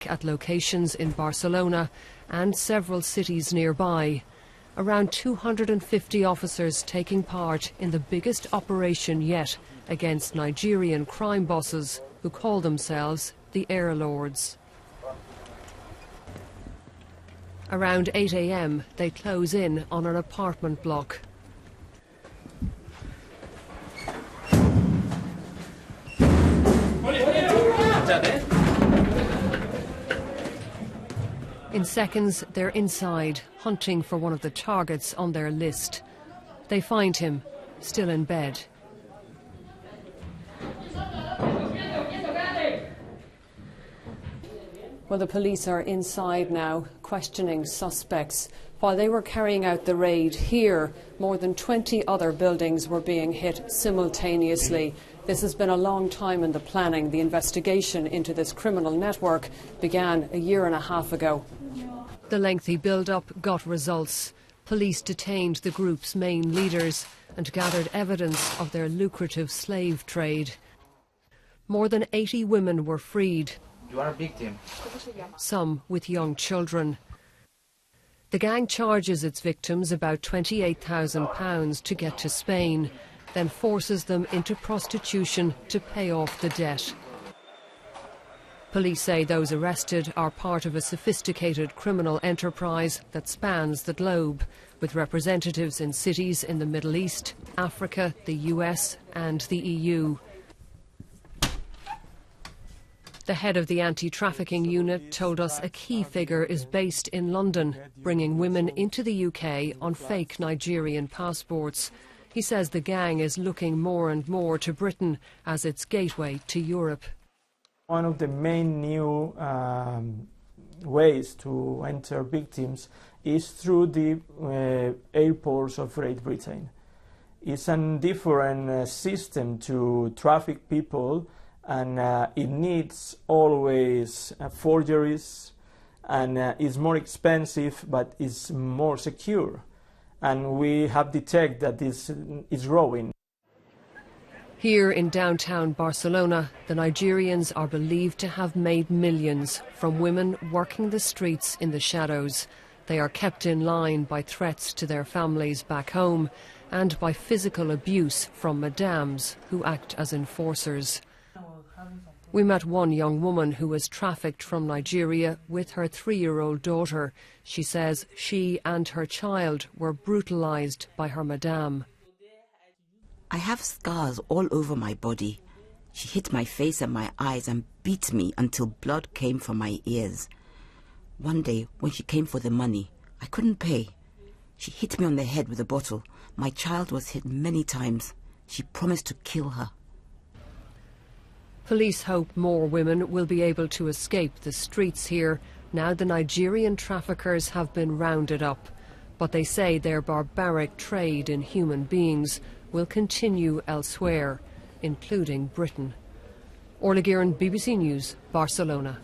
at locations in Barcelona and several cities nearby. Around 250 officers taking part in the biggest operation yet against Nigerian crime bosses who call themselves the Air Lords. Around 8 a.m. they close in on an apartment block. In seconds, they're inside, hunting for one of the targets on their list. They find him, still in bed. Well, the police are inside now, questioning suspects. While they were carrying out the raid here, more than 20 other buildings were being hit simultaneously. This has been a long time in the planning. The investigation into this criminal network began a year and a half ago. The lengthy build-up got results. Police detained the group's main leaders and gathered evidence of their lucrative slave trade. More than 80 women were freed. You are a victim. Some with young children. The gang charges its victims about £28,000 to get to Spain, then forces them into prostitution to pay off the debt. Police say those arrested are part of a sophisticated criminal enterprise that spans the globe, with representatives in cities in the Middle East, Africa, the US and the EU. The head of the anti-trafficking unit told us a key figure is based in London, bringing women into the UK on fake Nigerian passports. He says the gang is looking more and more to Britain as its gateway to Europe. One of the main new ways to enter victims is through the airports of Great Britain. It's a different system to traffic people, and it needs always forgeries, and it's more expensive, but it's more secure. And we have detected that this is growing. Here in downtown Barcelona, the Nigerians are believed to have made millions from women working the streets in the shadows. They are kept in line by threats to their families back home and by physical abuse from madams who act as enforcers. We met one young woman who was trafficked from Nigeria with her 3-year-old daughter. She says she and her child were brutalized by her madame. I have scars all over my body. She hit my face and my eyes and beat me until blood came from my ears. One day, when she came for the money, I couldn't pay. She hit me on the head with a bottle. My child was hit many times. She promised to kill her. Police hope more women will be able to escape the streets here now the Nigerian traffickers have been rounded up. But they say their barbaric trade in human beings will continue elsewhere, including Britain. Orla Guerin, BBC News, Barcelona.